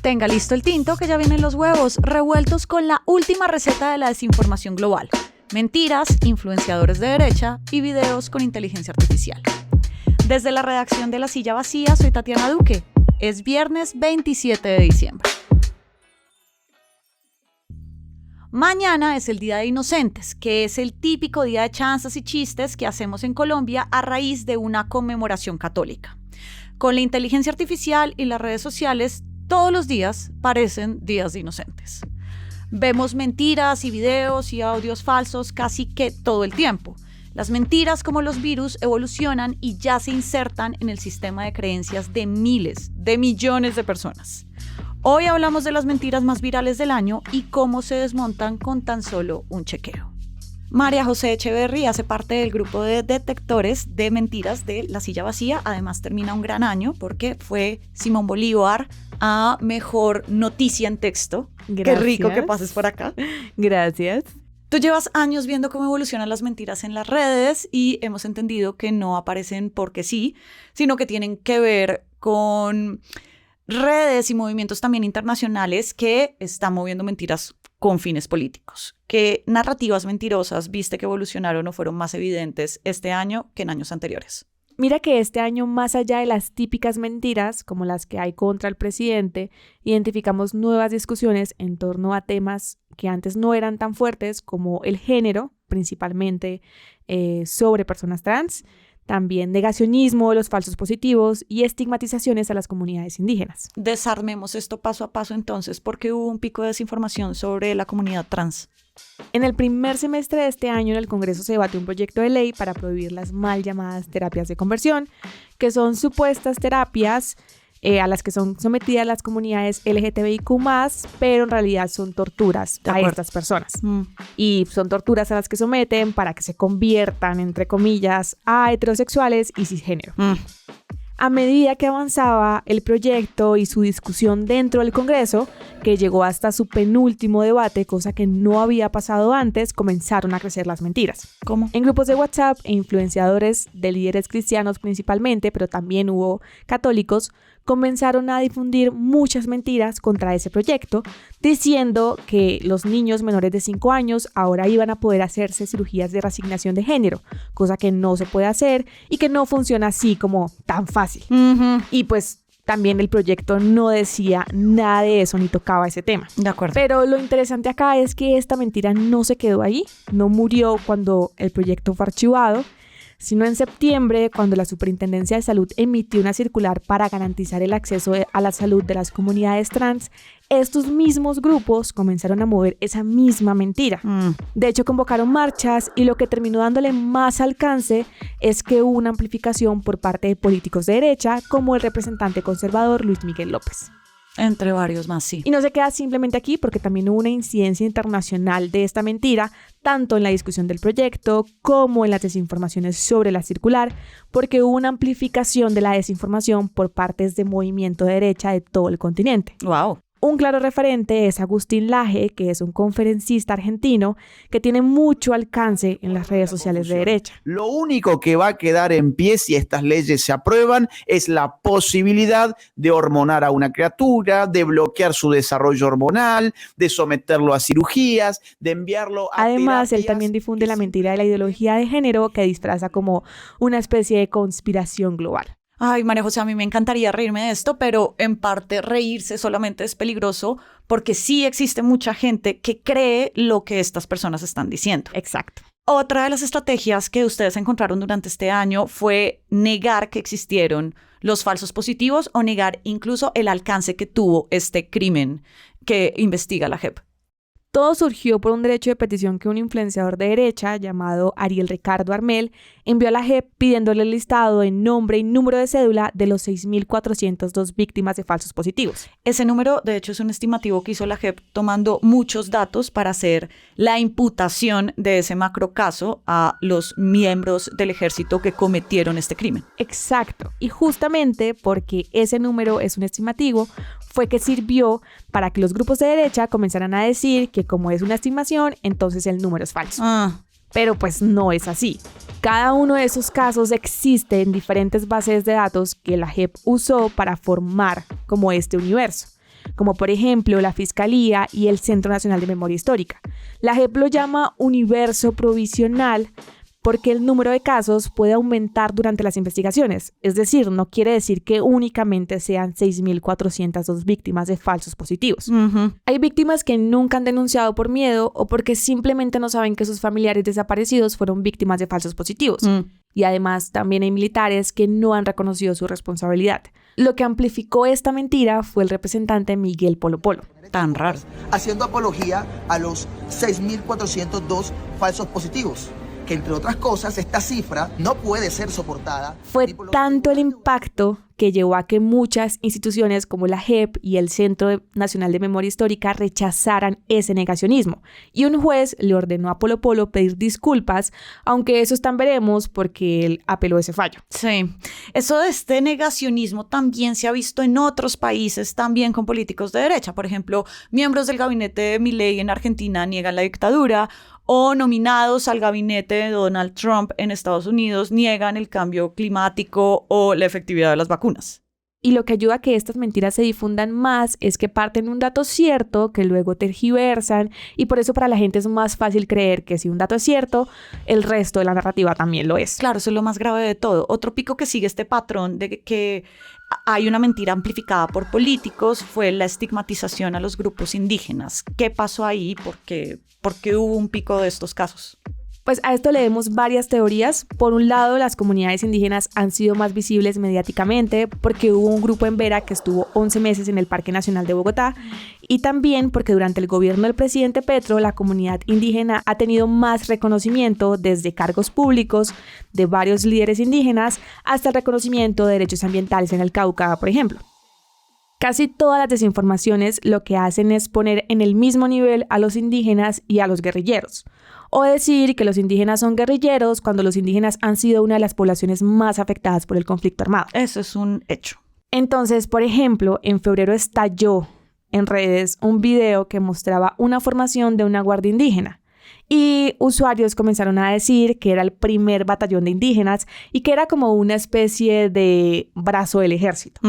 Tenga listo el tinto que ya vienen los huevos revueltos con la última receta de la desinformación global. Mentiras, influenciadores de derecha y videos con inteligencia artificial. Desde la redacción de La Silla Vacía, soy Tatiana Duque. Es viernes 27 de diciembre. Mañana es el Día de Inocentes, que es el típico día de chanzas y chistes que hacemos en Colombia a raíz de una conmemoración católica. Con la inteligencia artificial y las redes sociales, todos los días parecen días de inocentes. Vemos mentiras y videos y audios falsos casi que todo el tiempo. Las mentiras, como los virus, evolucionan y ya se insertan en el sistema de creencias de miles, de millones de personas. Hoy hablamos de las mentiras más virales del año y cómo se desmontan con tan solo un chequeo. María José Echeverry hace parte del grupo de detectores de mentiras de La Silla Vacía. Además, termina un gran año porque fue Simón Bolívar a Mejor Noticia en Texto. Gracias. Qué rico que pases por acá. Gracias. Tú llevas años viendo cómo evolucionan las mentiras en las redes y hemos entendido que no aparecen porque sí, sino que tienen que ver con redes y movimientos también internacionales que están moviendo mentiras con fines políticos. ¿Qué narrativas mentirosas viste que evolucionaron o fueron más evidentes este año que en años anteriores? Mira que este año, más allá de las típicas mentiras, como las que hay contra el presidente, identificamos nuevas discusiones en torno a temas que antes no eran tan fuertes, como el género, principalmente sobre personas trans, también negacionismo, los falsos positivos y estigmatizaciones a las comunidades indígenas. Desarmemos esto paso a paso entonces, porque hubo un pico de desinformación sobre la comunidad trans. En el primer semestre de este año en el Congreso se debate un proyecto de ley para prohibir las mal llamadas terapias de conversión, que son supuestas terapias a las que son sometidas las comunidades LGTBIQ+, pero en realidad son torturas a estas personas. Y son torturas a las que someten para que se conviertan, entre comillas, a heterosexuales y cisgénero. A medida que avanzaba el proyecto y su discusión dentro del Congreso, que llegó hasta su penúltimo debate, cosa que no había pasado antes, comenzaron a crecer las mentiras. ¿Cómo? En grupos de WhatsApp e influenciadores de líderes cristianos principalmente, pero también hubo católicos, comenzaron a difundir muchas mentiras contra ese proyecto, diciendo que los niños menores de 5 años ahora iban a poder hacerse cirugías de reasignación de género, cosa que no se puede hacer y que no funciona así como tan fácil. Y pues también el proyecto no decía nada de eso ni tocaba ese tema. De acuerdo. Pero lo interesante acá es que esta mentira no se quedó ahí, no murió cuando el proyecto fue archivado, sino en septiembre, cuando la Superintendencia de Salud emitió una circular para garantizar el acceso a la salud de las comunidades trans, estos mismos grupos comenzaron a mover esa misma mentira. De hecho, convocaron marchas y lo que terminó dándole más alcance es que hubo una amplificación por parte de políticos de derecha, como el representante conservador Luis Miguel López. Entre varios más, sí. Y no se queda simplemente aquí, porque también hubo una incidencia internacional de esta mentira, tanto en la discusión del proyecto como en las desinformaciones sobre la circular, porque hubo una amplificación de la desinformación por partes de movimiento de derecha de todo el continente. ¡Wow! Un claro referente es Agustín Laje, que es un conferencista argentino que tiene mucho alcance en las redes sociales de derecha. Lo único que va a quedar en pie si estas leyes se aprueban es la posibilidad de hormonar a una criatura, de bloquear su desarrollo hormonal, de someterlo a cirugías, de enviarlo a Además, él terapias. también difunde la mentira de la ideología de género que disfraza como una especie de conspiración global. Ay, María José, a mí me encantaría reírme de esto, pero en parte reírse solamente es peligroso porque sí existe mucha gente que cree lo que estas personas están diciendo. Exacto. Otra de las estrategias que ustedes encontraron durante este año fue negar que existieron los falsos positivos o negar incluso el alcance que tuvo este crimen que investiga la JEP. Todo surgió por un derecho de petición que un influenciador de derecha llamado Ariel Ricardo Armel envió a la JEP pidiéndole el listado de nombre y número de cédula de los 6.402 víctimas de falsos positivos. Ese número, de hecho, es un estimativo que hizo la JEP tomando muchos datos para hacer la imputación de ese macrocaso a los miembros del ejército que cometieron este crimen. Exacto. Y justamente porque ese número es un estimativo, fue que sirvió para que los grupos de derecha comenzaran a decir que como es una estimación, entonces el número es falso. Pero pues no es así. Cada uno de esos casos existe en diferentes bases de datos que la JEP usó para formar como este universo. como por ejemplo la Fiscalía y el Centro Nacional de Memoria Histórica. La JEP lo llama universo provisional porque el número de casos puede aumentar durante las investigaciones. Es decir, no quiere decir que únicamente sean 6.402 víctimas de falsos positivos. Hay víctimas que nunca han denunciado por miedo o porque simplemente no saben que sus familiares desaparecidos fueron víctimas de falsos positivos. Y además también hay militares que no han reconocido su responsabilidad. Lo que amplificó esta mentira fue el representante Miguel Polo Polo. Tan raro. Haciendo apología a los 6.402 falsos positivos, que entre otras cosas esta cifra no puede ser soportada. Fue tanto el impacto que llevó a que muchas instituciones como la JEP y el Centro Nacional de Memoria Histórica rechazaran ese negacionismo. Y un juez le ordenó a Polo Polo pedir disculpas, aunque eso están veremos porque él apeló ese fallo. Sí, eso de este negacionismo también se ha visto en otros países, también con políticos de derecha. Por ejemplo, miembros del gabinete de Milei en Argentina niegan la dictadura, o nominados al gabinete de Donald Trump en Estados Unidos niegan el cambio climático o la efectividad de las vacunas. Y lo que ayuda a que estas mentiras se difundan más es que parten de un dato cierto que luego tergiversan, y por eso para la gente es más fácil creer que si un dato es cierto, el resto de la narrativa también lo es. Claro, eso es lo más grave de todo. Otro pico que sigue este patrón de que hay una mentira amplificada por políticos fue la estigmatización a los grupos indígenas. ¿Qué pasó ahí? ¿Por qué hubo un pico de estos casos? Pues a esto le vemos varias teorías. Por un lado, las comunidades indígenas han sido más visibles mediáticamente porque hubo un grupo en Vera que estuvo 11 meses en el Parque Nacional de Bogotá, y también porque durante el gobierno del presidente Petro la comunidad indígena ha tenido más reconocimiento desde cargos públicos de varios líderes indígenas hasta el reconocimiento de derechos ambientales en el Cauca, por ejemplo. Casi todas las desinformaciones lo que hacen es poner en el mismo nivel a los indígenas y a los guerrilleros, o decir que los indígenas son guerrilleros cuando los indígenas han sido una de las poblaciones más afectadas por el conflicto armado. Eso es un hecho. Entonces, por ejemplo, en febrero estalló en redes un video que mostraba una formación de una guardia indígena. Y usuarios comenzaron a decir que era el primer batallón de indígenas y que era como una especie de brazo del ejército.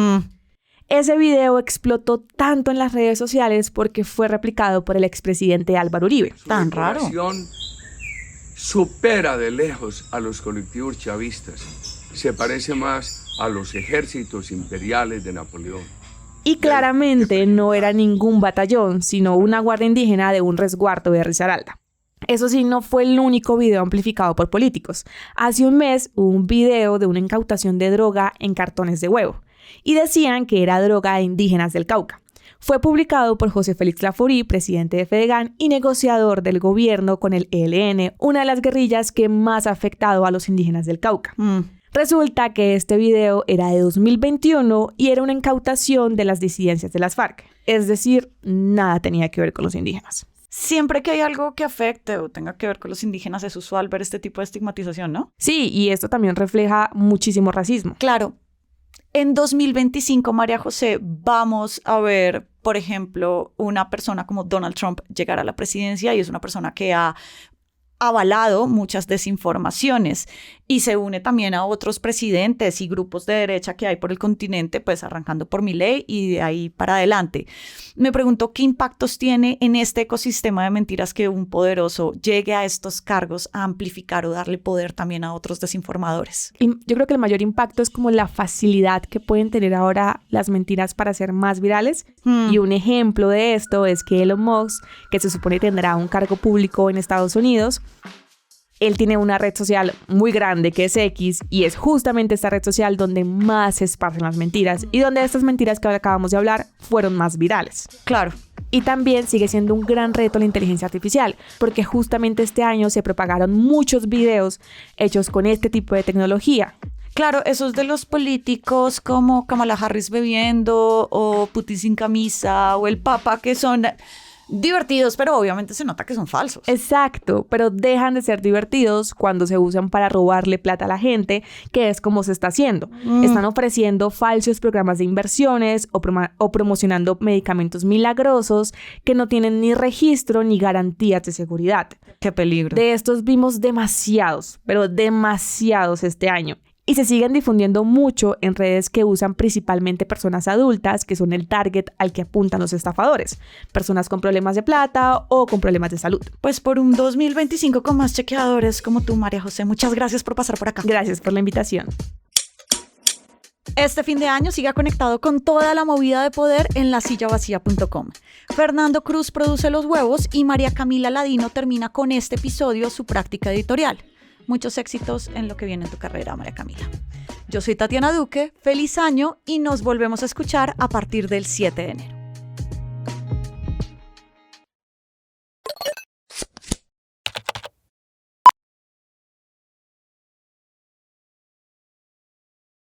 Ese video explotó tanto en las redes sociales porque fue replicado por el expresidente Álvaro Uribe. Tan raro. Su información supera de lejos a los colectivos chavistas. Se parece más a los ejércitos imperiales de Napoleón. Y claramente no era ningún batallón, sino una guardia indígena de un resguardo de Risaralda. Eso sí, no fue el único video amplificado por políticos. Hace un mes hubo un video de una incautación de droga en cartones de huevo, y decían que era droga de indígenas del Cauca. Fue publicado por José Félix Laforí, presidente de Fedegan y negociador del gobierno con el ELN, una de las guerrillas que más ha afectado a los indígenas del Cauca. Resulta que este video era de 2021 y era una incautación de las disidencias de las FARC. Es decir, nada tenía que ver con los indígenas. Siempre que hay algo que afecte o tenga que ver con los indígenas es usual ver este tipo de estigmatización, ¿no? Sí, y esto también refleja muchísimo racismo. Claro. En 2025, María José, vamos a ver, por ejemplo, una persona como Donald Trump llegar a la presidencia, y es una persona que ha avalado muchas desinformaciones y se une también a otros presidentes y grupos de derecha que hay por el continente, pues arrancando por Milei y de ahí para adelante. Me pregunto qué impactos tiene en este ecosistema de mentiras que un poderoso llegue a estos cargos a amplificar o darle poder también a otros desinformadores. Y yo creo que el mayor impacto es como la facilidad que pueden tener ahora las mentiras para ser más virales. Y un ejemplo de esto es que Elon Musk, que se supone tendrá un cargo público en Estados Unidos, él tiene una red social muy grande que es X, y es justamente esta red social donde más se esparcen las mentiras y donde estas mentiras que ahora acabamos de hablar fueron más virales. Claro. Y también sigue siendo un gran reto la inteligencia artificial, porque justamente este año se propagaron muchos videos hechos con este tipo de tecnología. Claro, esos de los políticos como Kamala Harris bebiendo o Putin sin camisa o el Papa, que son divertidos, pero obviamente se nota que son falsos. Exacto, pero dejan de ser divertidos cuando se usan para robarle plata a la gente, que es como se está haciendo. Están ofreciendo falsos programas de inversiones o promocionando medicamentos milagrosos que no tienen ni registro ni garantías de seguridad. ¡Qué peligro! De estos vimos demasiados, pero demasiados este año. y se siguen difundiendo mucho en redes que usan principalmente personas adultas, que son el target al que apuntan los estafadores, personas con problemas de plata o con problemas de salud. Pues por un 2025 con más chequeadores como tú, María José, muchas gracias por pasar por acá. Gracias por la invitación. Este fin de año siga conectado con toda la movida de poder en lasillavacía.com. Fernando Cruz produce los huevos y María Camila Ladino termina con este episodio su práctica editorial. Muchos éxitos en lo que viene en tu carrera, María Camila. Yo soy Tatiana Duque, feliz año y nos volvemos a escuchar a partir del 7 de enero.